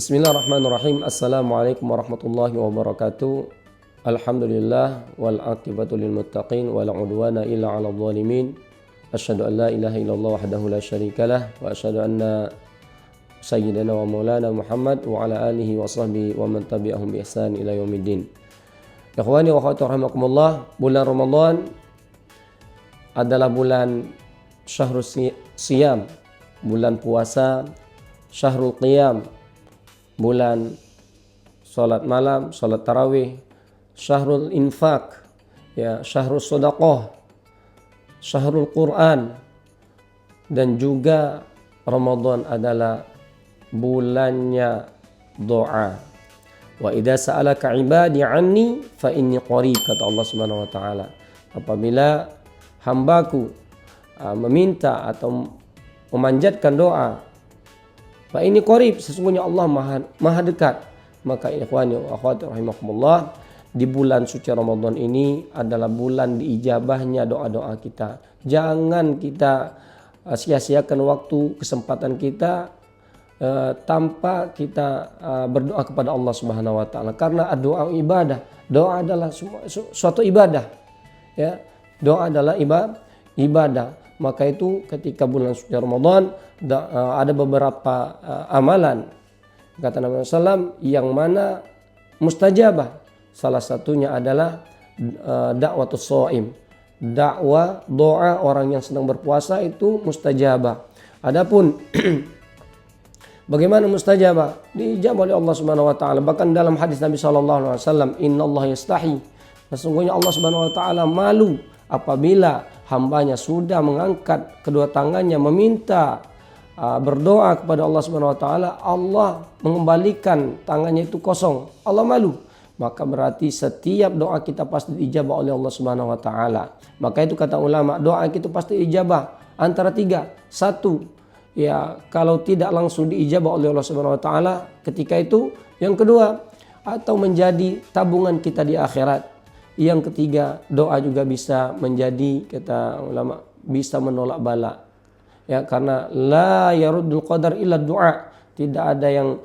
Bismillahirrahmanirrahim. Assalamualaikum warahmatullahi wabarakatuh. Alhamdulillah wal aqibatu lil muttaqin wala udwana illa 'alal zalimin. Asyhadu an la ilaha illallah wahdahu la syarikalah wa asyhadu anna sayyidana wa maulana Muhammad wa ala alihi wa sahbihi wa man tabi'ahum bi ihsan ila yaumiddin. Ikhwani wa akhwati rahimakumullah, bulan Ramadan adalah bulan syahrul siyam, bulan puasa, syahrul qiyam, bulan salat malam, salat tarawih, syahrul infak, ya, syahrul sedekah, syahrul Quran, dan juga Ramadan adalah bulannya doa. Wa idza sa'alaka 'ibadi 'anni fa inni qarib, kata Allah Subhanahu wa taala. Apabila hambaku meminta atau memanjatkan doa, fa ini qarib, sesungguhnya Allah maha dekat. Maka ikhwani wa akhwati rahimakumullah, di bulan suci Ramadan ini adalah bulan diijabahnya doa-doa kita. Jangan kita sia-siakan waktu, kesempatan kita tanpa kita berdoa kepada Allah Subhanahu wa taala, karena doa ibadah. Doa adalah suatu ibadah. Ya, doa adalah ibadah. Maka itu ketika bulan suci Ramadan ada beberapa amalan, kata Nabi SAW, yang mana mustajabah. Salah satunya adalah da'watus shaim, dakwah doa orang yang sedang berpuasa itu mustajabah. Adapun bagaimana mustajabah? Diijabah oleh Allah Subhanahu wa taala. Bahkan dalam hadis Nabi sallallahu alaihi wasallam, innallaha yastahi, sesungguhnya Allah Subhanahu wa taala malu apabila hambanya sudah mengangkat kedua tangannya meminta berdoa kepada Allah Subhanahu wa taala, Allah mengembalikan tangannya itu kosong. Allah malu. Maka berarti setiap doa kita pasti diijabah oleh Allah Subhanahu wa taala. Maka itu kata ulama, doa kita pasti diijabah antara tiga. Satu, ya, kalau tidak langsung diijabah oleh Allah Subhanahu wa taala ketika itu. Yang kedua, atau menjadi tabungan kita di akhirat. Yang ketiga, doa juga bisa menjadi, kata ulama, bisa menolak bala. Ya, karena la yaruddul qadar illa du'a. Tidak ada yang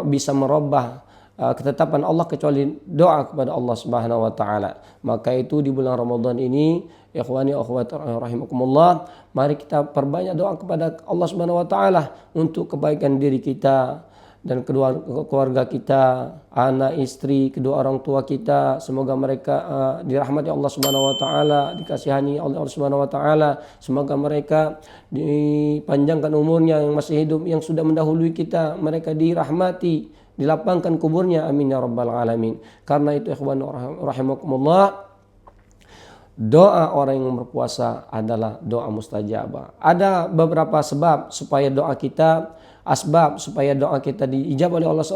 bisa merubah ketetapan Allah kecuali doa kepada Allah Subhanahu wa taala. Maka itu di bulan Ramadan ini, ikhwani wa akhwati rahimakumullah, mari kita perbanyak doa kepada Allah Subhanahu wa taala untuk kebaikan diri kita dan kedua keluarga kita, anak, istri, kedua orang tua kita. Semoga mereka dirahmati Allah Subhanahu wa taala, dikasihani oleh Allah Subhanahu wa taala. Semoga mereka dipanjangkan umurnya yang masih hidup, yang sudah mendahului kita, mereka dirahmati, dilapangkan kuburnya, amin ya rabbal alamin. Karena itu ikhwan rahimakumullah, doa orang yang berpuasa adalah doa mustajabah. Ada beberapa sebab supaya doa kita, asbab supaya doa kita diijabah oleh Allah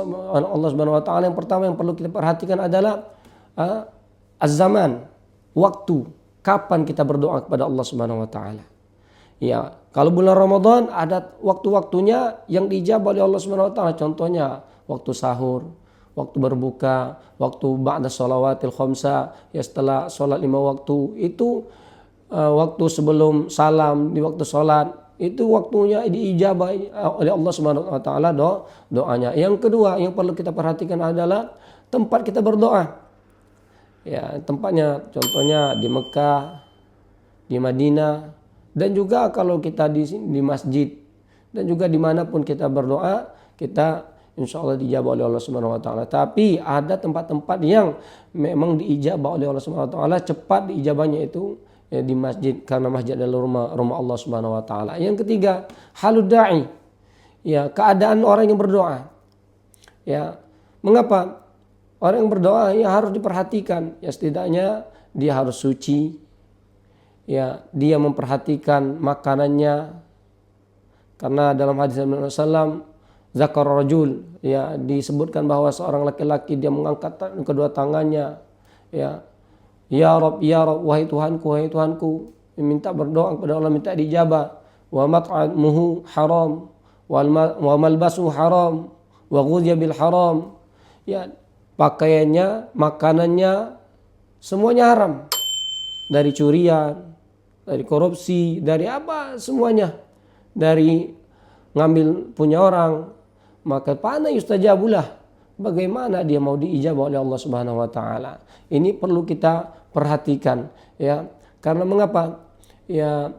Subhanahu wa taala. Yang pertama yang perlu kita perhatikan adalah az-zaman, waktu, kapan kita berdoa kepada Allah Subhanahu wa taala. Ya, kalau bulan Ramadan ada waktu-waktunya yang diijabah oleh Allah Subhanahu wa taala. Contohnya waktu sahur, waktu berbuka, waktu ba'da shalawatil khamsa, ya, setelah sholat 5 waktu. Itu waktu sebelum salam, di waktu sholat, itu waktunya diijabah oleh Allah Subhanahu wa taala doanya. Yang kedua yang perlu kita perhatikan adalah tempat kita berdoa. Ya, tempatnya contohnya di Mekah, di Madinah, dan juga kalau kita di masjid, dan juga dimanapun kita berdoa, kita insya Allah dijabah oleh Allah Subhanahu wa taala. Tapi ada tempat-tempat yang memang diijabah oleh Allah Subhanahu wa taala, cepat diijabahnya itu ya, di masjid, karena masjid adalah rumah Allah Subhanahu wa taala. Yang ketiga, halud da'i, ya, keadaan orang yang berdoa. Ya, mengapa? Orang yang berdoa ya harus diperhatikan. Ya, setidaknya dia harus suci. Ya, dia memperhatikan makanannya. Karena dalam hadis Nabi SAW, zakar rajul, ya, disebutkan bahwa seorang laki-laki dia mengangkat kedua tangannya, ya, ya Rabb, wahai Tuhanku, minta berdoa kepada Allah, minta dijabah. Wa mat'amuhu haram, wa malbasuhu haram, wa ghudhiya bil haram. Ya, pakaiannya, makanannya, semuanya haram. Dari curian, dari korupsi, dari apa semuanya. Dari ngambil punya orang, maka pana yustajabulah. Bagaimana dia mau diijabah oleh Allah Subhanahu wa taala? Ini perlu kita perhatikan ya. Karena mengapa? Ya,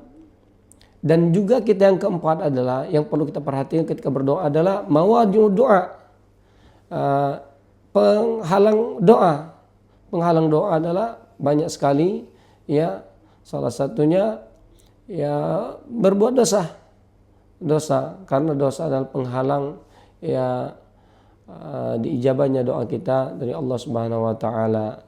dan juga kita yang keempat adalah yang perlu kita perhatikan ketika berdoa adalah mawadi'u doa. Penghalang doa. Penghalang doa adalah banyak sekali ya. Salah satunya ya berbuat dosa. Karena dosa adalah penghalang ya diijabahnya doa kita dari Allah Subhanahu wa taala.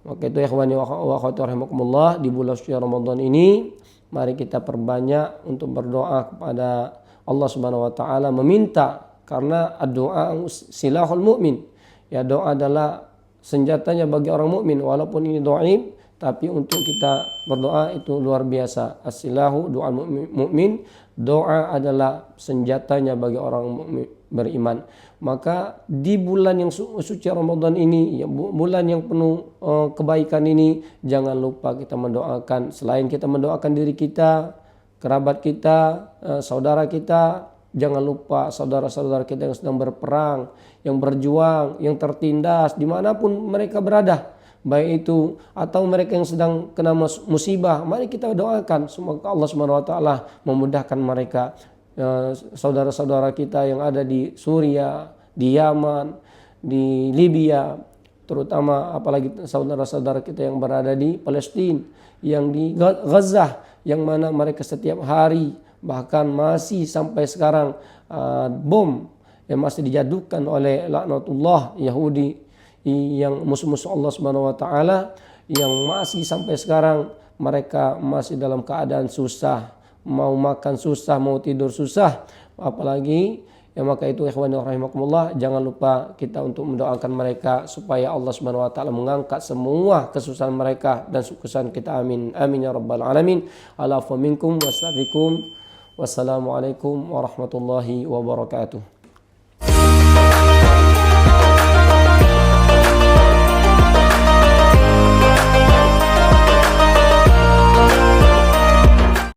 Maka itu ikhwani wa akhwati rahimakumullah, di bulan suci Ramadan ini mari kita perbanyak untuk berdoa kepada Allah Subhanahu wa taala, meminta, karena doa silahul mukmin. Ya, doa adalah senjatanya bagi orang mukmin, walaupun ini dhaif, tapi untuk kita berdoa itu luar biasa. As-silahu doa mukmin, doa adalah senjatanya bagi orang mukmin beriman. Maka di bulan yang suci Ramadan ini, ya, bulan yang penuh kebaikan ini, jangan lupa kita mendoakan. Selain kita mendoakan diri kita, kerabat kita, saudara kita, jangan lupa saudara-saudara kita yang sedang berperang, yang berjuang, yang tertindas dimanapun mereka berada, baik itu atau mereka yang sedang kena musibah. Mari kita doakan semoga Allah Subhanahu wa taala memudahkan mereka. Saudara-saudara kita yang ada di Suriah, di Yaman, di Libya, terutama apalagi saudara-saudara kita yang berada di Palestina, yang di Gaza, yang mana mereka setiap hari bahkan masih sampai sekarang bom yang masih dijadukan oleh laknatullah Yahudi, yang musuh-musuh Allah Subhanahu wa taala, yang masih sampai sekarang mereka masih dalam keadaan susah, mau makan susah, mau tidur susah, apalagi ya. Maka itu ikhwani rahimakumullah, jangan lupa kita untuk mendoakan mereka supaya Allah Subhanahu wa taala mengangkat semua kesusahan mereka dan kesusahan kita. Amin amin ya rabbal alamin. Ala fa minkum wastafikum. Wassalamualaikum warahmatullahi wabarakatuh.